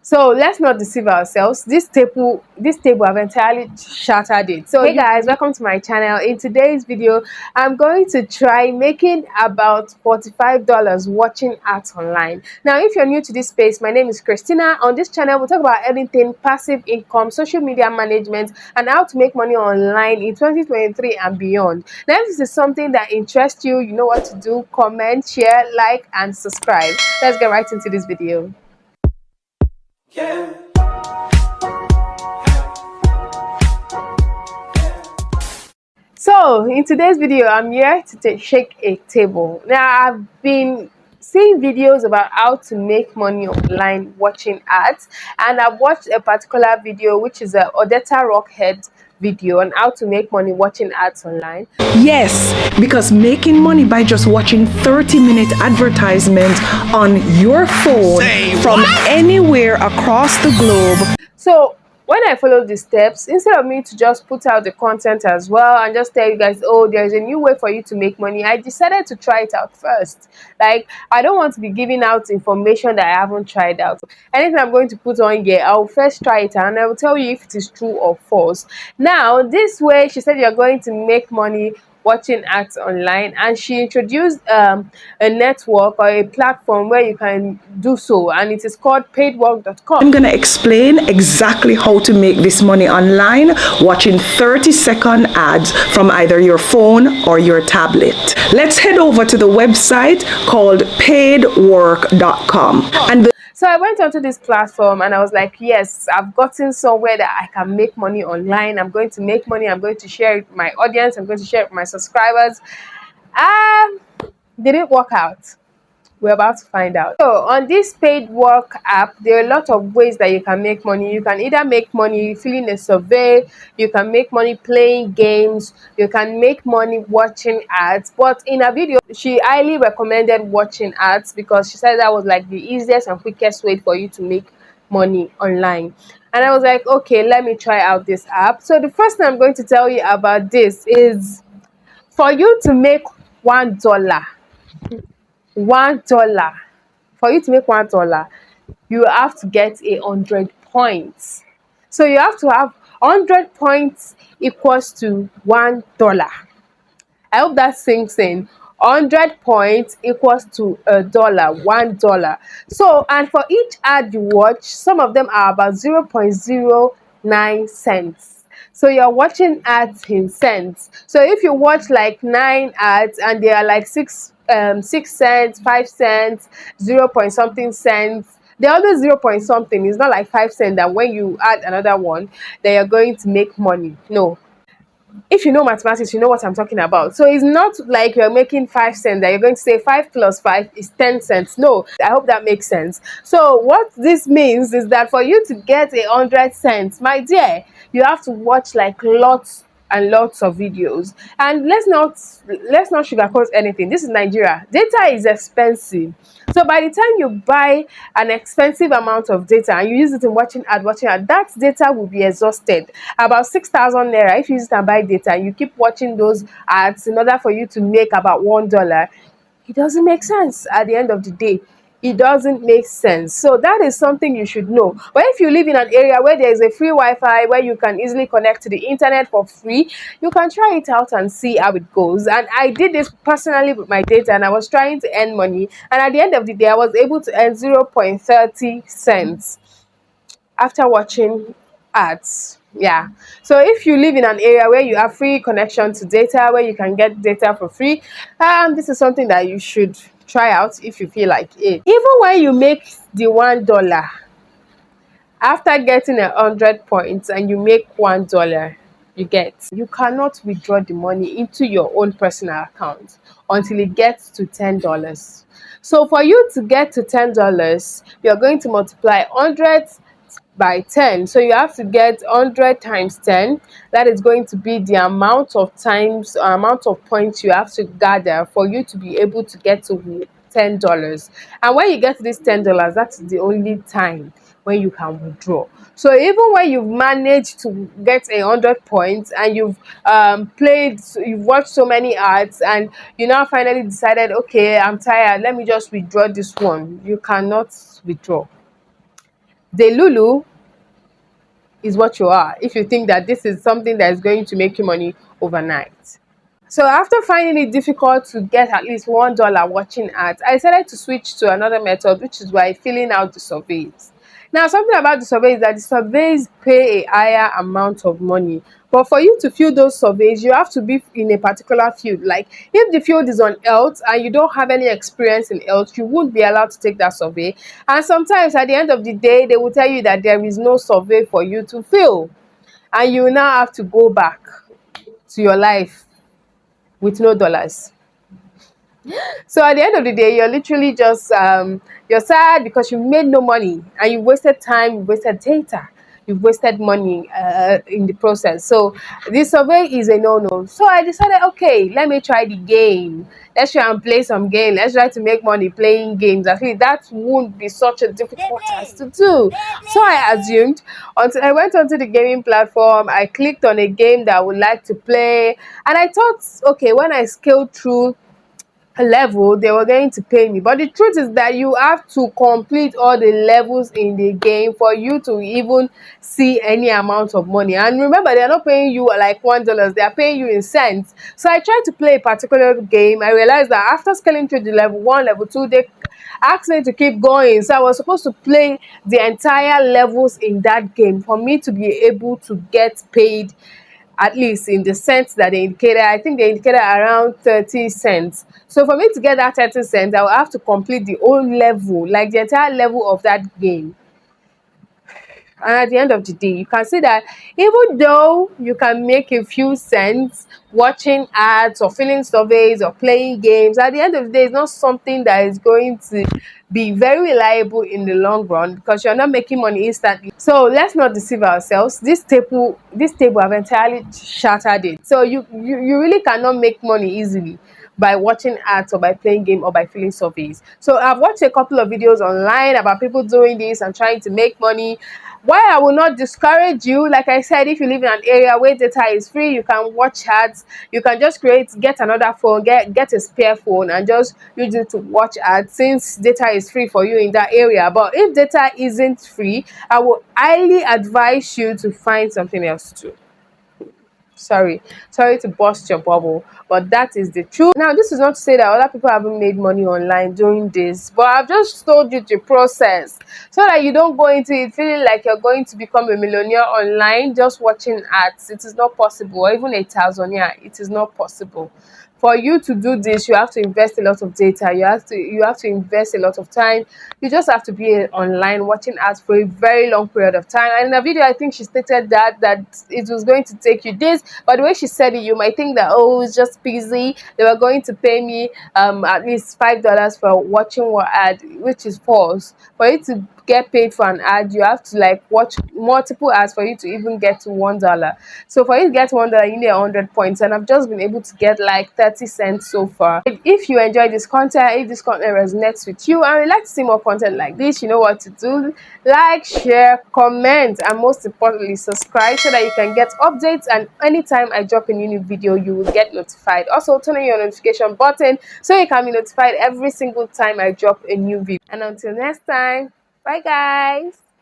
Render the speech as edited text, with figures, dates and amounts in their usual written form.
So let's not deceive ourselves. This table have entirely shattered it. So hey guys, welcome to my channel. In today's video, I'm going to try making about $45 watching ads online. Now, if you're new to this space, my name is Christina. On this channel, we'll talk about anything passive income, social media management, and how to make money online in 2023 and beyond. Now, if this is something that interests you, you know what to do. Comment, share, like, and subscribe. Let's get right into this video. Yeah. So in today's video, I'm here to shake a table. Now, I've been seeing videos about how to make money online watching ads, and I've watched a particular video which is a Odetta Rockhead video on how to make money watching ads online. Yes, because making money by just watching 30-minute advertisements on your phone from anywhere across the globe. So when I followed the steps, instead of me to just put out the content as well and just tell you guys, oh, there's a new way for you to make money, I decided to try it out first. Like, I don't want to be giving out information that I haven't tried out. Anything I'm going to put on here, I'll first try it out and I will tell you if it is true or false. Now, this way, she said you're going to make money watching ads online, and she introduced a network or a platform where you can do so, and it is called paidwork.com. I'm going to explain exactly how to make this money online watching 30-second ads from either your phone or your tablet. Let's head over to the website called paidwork.com. So I went onto this platform and I was like, yes, I've gotten somewhere that I can make money online. I'm going to make money. I'm going to share it with my audience. I'm going to share it with my subscribers. Didn't work out. We're about to find out. So on this paid work app, there are a lot of ways that you can make money. You can either make money filling a survey, you can make money playing games, you can make money watching ads. But in a video, she highly recommended watching ads because she said that was like the easiest and quickest way for you to make money online. And I was like, okay, let me try out this app. So the first thing I'm going to tell you about this is for you to make $1. $1 for you to make $1, you have to get 100 points. So you have to have 100 points equals to $1. I hope that sinks in. 100 points equals to $1. So, and for each ad you watch, some of them are about 0.09 cents. So you're watching ads in cents. So if you watch like 9 ads and they are like 6 cents, 5 cents, 0 point something cents, they're always 0 point something. It's not like 5 cents that when you add another one that you're going to make money. No. If you know mathematics, you know what I'm talking about. So it's not like you're making 5 cents that you're going to say 5 plus 5 is 10 cents. No, I hope that makes sense. So what this means is that for you to get 100 cents, my dear, you have to watch like lots and lots of videos. And let's not sugarcoat anything. This is Nigeria. Data is expensive. So by the time you buy an expensive amount of data and you use it in watching ad, that data will be exhausted. About 6,000 naira if you use it and buy data and you keep watching those ads in order for you to make about $1. It doesn't make sense at the end of the day. It doesn't make sense. So that is something you should know. But if you live in an area where there is a free Wi-Fi, where you can easily connect to the internet for free, you can try it out and see how it goes. And I did this personally with my data, and I was trying to earn money. And at the end of the day, I was able to earn 0.30 cents after watching ads. Yeah. So if you live in an area where you have free connection to data, where you can get data for free, this is something that you should try out if you feel like it. Even when you make the $1, after getting 100 points and you make $1, you cannot withdraw the money into your own personal account until it gets to $10. So for you to get to $10, you're going to multiply 100 by 10. So you have to get 100 times 10. That is going to be the amount of times or amount of points you have to gather for you to be able to get to $10. And when you get to this $10, that's the only time when you can withdraw. So even when you've managed to get 100 points and you've you've watched so many ads and you now finally decided, okay, I'm tired, let me just withdraw this one, you cannot withdraw. Delulu is what you are if you think that this is something that is going to make you money overnight. So after finding it difficult to get at least $1 watching ads, I decided to switch to another method, which is by filling out the surveys. Now, something about the surveys is that the surveys pay a higher amount of money. But for you to fill those surveys, you have to be in a particular field. Like if the field is on health and you don't have any experience in health, you won't be allowed to take that survey. And sometimes at the end of the day, they will tell you that there is no survey for you to fill. And you will now have to go back to your life with no dollars. So at the end of the day, you're literally just you're sad because you made no money and you wasted time, you wasted data, you've wasted money in the process. So this survey is a no-no. So I decided, okay, let me try the game. Let's try and play some game. Let's try to make money playing games. I think that won't be such a difficult task to do. So I assumed until I went onto the gaming platform, I clicked on a game that I would like to play, and I thought, okay, when I scaled through a level, they were going to pay me. But the truth is that you have to complete all the levels in the game for you to even see any amount of money. And remember, they're not paying you like $1, they are paying you in cents. So I tried to play a particular game. I realized that after scaling through the level 1, level 2, they asked me to keep going. So I was supposed to play the entire levels in that game for me to be able to get paid, at least in the cents that they indicated. I think they indicated around 30 cents. So for me to get that 30 cents, I will have to complete the whole level, like the entire level of that game. And at the end of the day, you can see that even though you can make a few cents watching ads or filling surveys or playing games, at the end of the day, it's not something that is going to be very reliable in the long run because you're not making money instantly. So let's not deceive ourselves. This table have entirely shattered it. So you really cannot make money easily by watching ads or by playing game or by filling surveys. So I've watched a couple of videos online about people doing this and trying to make money. Why I will not discourage you, like I said, if you live in an area where data is free, you can watch ads. You can just get another phone, get a spare phone and just use it to watch ads since data is free for you in that area. But if data isn't free, I will highly advise you to find something else to do. Sorry to burst your bubble, but that is the truth. Now, this is not to say that other people haven't made money online doing this, but I've just told you the process so that you don't go into it feeling like you're going to become a millionaire online just watching ads. It is not possible, or even a thousandaire. It is not possible. For you to do this, you have to invest a lot of data. You have to invest a lot of time. You just have to be online watching ads for a very long period of time. And in the video, I think she stated that it was going to take you this, but the way she said it, you might think that, oh, it's just busy. They were going to pay me at least $5 for watching one ad, which is false. For you to get paid for an ad, you have to like watch multiple ads for you to even get to $1. So for you to get $1, you need 100 points, and I've just been able to get like 30 cents so far. If you enjoy this content, if this content resonates with you and you'd like to see more content like this, you know what to do. Like, share, comment, and most importantly, subscribe so that you can get updates, and anytime I drop a new video, you will get notified. Also, turn on your notification button so you can be notified every single time I drop a new video. And until next time, bye guys.